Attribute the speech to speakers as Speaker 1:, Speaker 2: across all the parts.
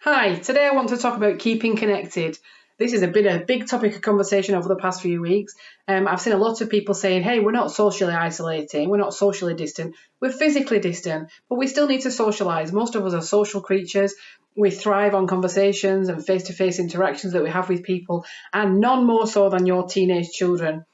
Speaker 1: Hi, today I want to talk about keeping connected. This has been a big topic of conversation over the past few weeks. I've seen a lot of people saying, hey, we're not socially isolating, we're not socially distant, we're physically distant, but we still need to socialise. Most of us are social creatures. We thrive on conversations and face to face interactions that we have with people, and none more so than your teenage children.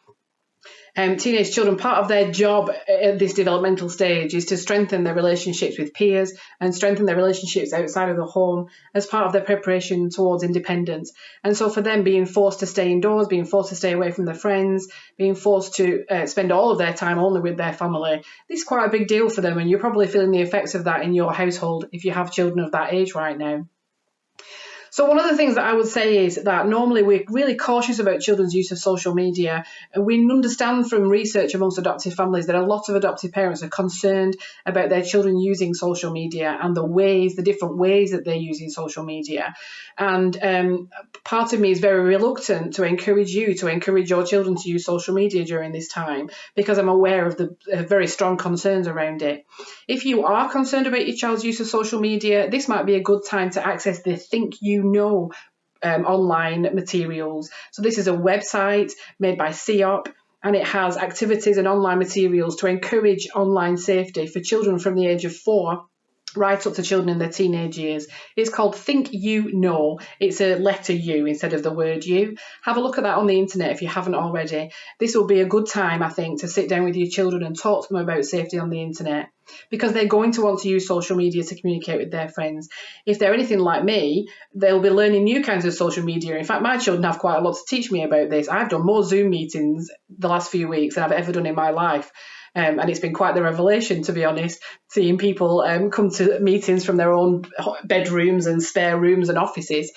Speaker 1: Teenage children, part of their job at this developmental stage is to strengthen their relationships with peers and strengthen their relationships outside of the home as part of their preparation towards independence. And so for them, being forced to stay indoors, being forced to stay away from their friends, being forced to spend all of their time only with their family, this is quite a big deal for them. And you're probably feeling the effects of that in your household if you have children of that age right now. So one of the things that I would say is that normally we're really cautious about children's use of social media. And we understand from research amongst adoptive families that a lot of adoptive parents are concerned about their children using social media and the different ways that they're using social media. And part of me is very reluctant to encourage your children to use social media during this time, because I'm aware of the very strong concerns around it. If you are concerned about your child's use of social media, this might be a good time to access the Think You Know online materials. So this is a website made by CEOP, and it has activities and online materials to encourage online safety for children from the age of 4 right up to children in their teenage years. It's called Think You Know. It's a letter U instead of the word you. Have a look at that on the internet if you haven't already. This will be a good time, I think, to sit down with your children and talk to them about safety on the internet, because they're going to want to use social media to communicate with their friends. If they're anything like me, they'll be learning new kinds of social media. In fact, my children have quite a lot to teach me about this. I've done more Zoom meetings the last few weeks than I've ever done in my life. And it's been quite the revelation, to be honest, seeing people come to meetings from their own bedrooms and spare rooms and offices.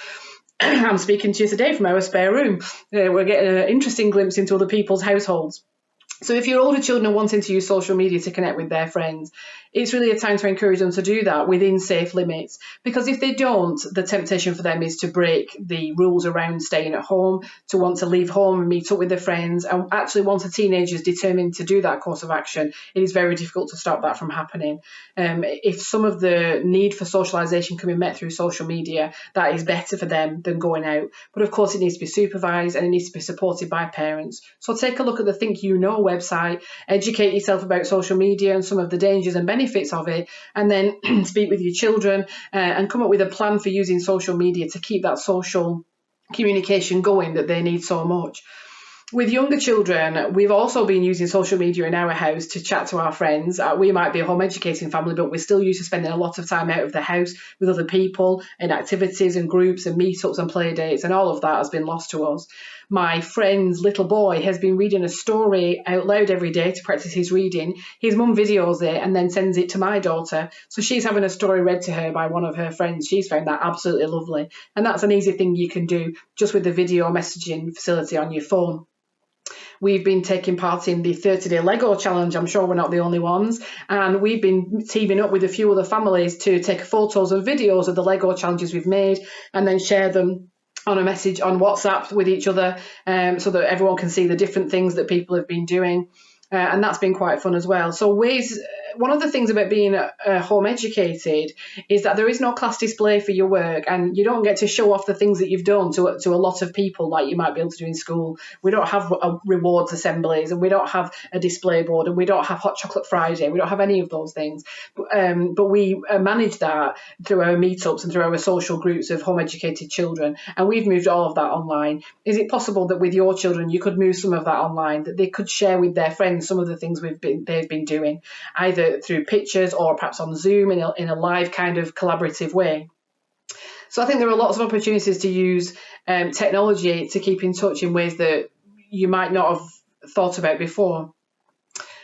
Speaker 1: I'm speaking to you today from our spare room. We're getting an interesting glimpse into other people's households. So if your older children are wanting to use social media to connect with their friends, it's really a time to encourage them to do that within safe limits. Because if they don't, the temptation for them is to break the rules around staying at home, to want to leave home and meet up with their friends. And actually, once a teenager is determined to do that course of action, it is very difficult to stop that from happening. If some of the need for socialisation can be met through social media, that is better for them than going out. But of course, it needs to be supervised and it needs to be supported by parents. So take a look at the Think You Know website, educate yourself about social media and some of the dangers and benefits of it, and then speak with your children and come up with a plan for using social media to keep that social communication going that they need so much. With younger children, we've also been using social media in our house to chat to our friends. We might be a home educating family, but we're still used to spending a lot of time out of the house with other people in activities and groups and meetups and play dates, and all of that has been lost to us. My friend's little boy has been reading a story out loud every day to practice his reading. His mum videos it and then sends it to my daughter. So she's having a story read to her by one of her friends. She's found that absolutely lovely. And that's an easy thing you can do just with the video messaging facility on your phone. We've been taking part in the 30-day Lego challenge. I'm sure we're not the only ones. And we've been teaming up with a few other families to take photos and videos of the Lego challenges we've made and then share them on a message on WhatsApp with each other, so that everyone can see the different things that people have been doing. And that's been quite fun as well. So one of the things about being home educated is that there is no class display for your work, and you don't get to show off the things that you've done to a lot of people like you might be able to do in school. We don't have rewards assemblies, and we don't have a display board, and we don't have Hot Chocolate Friday. We don't have any of those things. But we manage that through our meetups and through our social groups of home educated children. And we've moved all of that online. Is it possible that with your children you could move some of that online, that they could share with their friends some of the things they've been doing, either through pictures or perhaps on Zoom in a live kind of collaborative way? So I think there are lots of opportunities to use technology to keep in touch in ways that you might not have thought about before.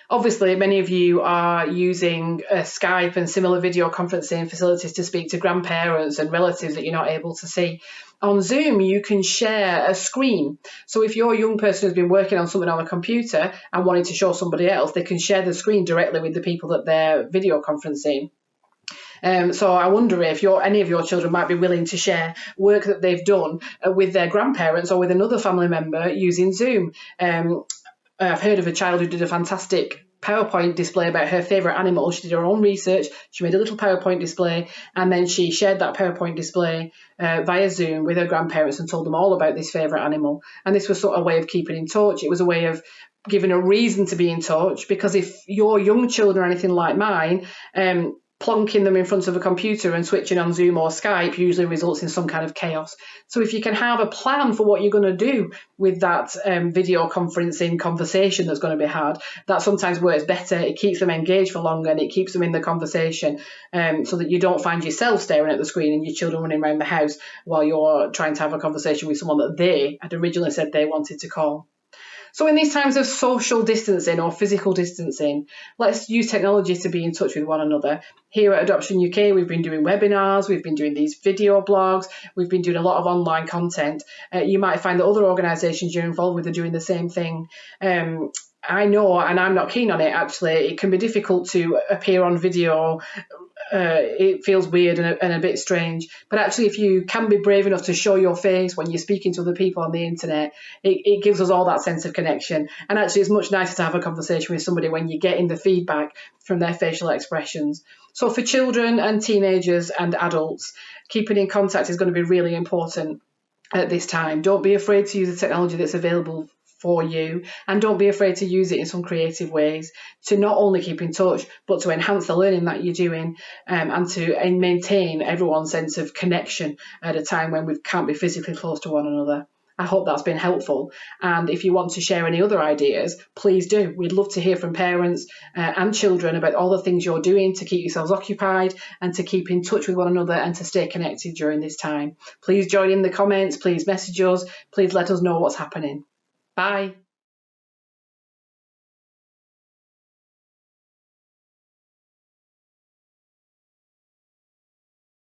Speaker 1: Obviously, many of you are using Skype and similar video conferencing facilities to speak to grandparents and relatives that you're not able to see. On Zoom, you can share a screen. So if your young person has been working on something on a computer and wanting to show somebody else, they can share the screen directly with the people that they're video conferencing. So I wonder if any of your children might be willing to share work that they've done with their grandparents or with another family member using Zoom. I've heard of a child who did a fantastic PowerPoint display about her favourite animal. She did her own research. She made a little PowerPoint display, and then she shared that PowerPoint display via Zoom with her grandparents and told them all about this favourite animal. And this was sort of a way of keeping in touch. It was a way of giving a reason to be in touch, because if your young children are anything like mine, plonking them in front of a computer and switching on Zoom or Skype usually results in some kind of chaos. So if you can have a plan for what you're going to do with that video conferencing conversation that's going to be had, that sometimes works better. It keeps them engaged for longer, and it keeps them in the conversation, so that you don't find yourself staring at the screen and your children running around the house while you're trying to have a conversation with someone that they had originally said they wanted to call. So in these times of social distancing or physical distancing, let's use technology to be in touch with one another. Here at Adoption UK, we've been doing webinars, we've been doing these video blogs, we've been doing a lot of online content. You might find that other organisations you're involved with are doing the same thing. I know, and I'm not keen on it actually, it can be difficult to appear on video. It feels weird and a bit strange, but actually if you can be brave enough to show your face when you're speaking to other people on the internet, it gives us all that sense of connection. And actually it's much nicer to have a conversation with somebody when you're getting the feedback from their facial expressions. So for children and teenagers and adults, keeping in contact is going to be really important at this time. Don't be afraid to use the technology that's available for you, and don't be afraid to use it in some creative ways to not only keep in touch but to enhance the learning that you're doing, and to maintain everyone's sense of connection at a time when we can't be physically close to one another. I hope that's been helpful, and if you want to share any other ideas, please do. We'd love to hear from parents and children about all the things you're doing to keep yourselves occupied and to keep in touch with one another and to stay connected during this time. Please join in the comments, please message us, please let us know what's happening. Bye.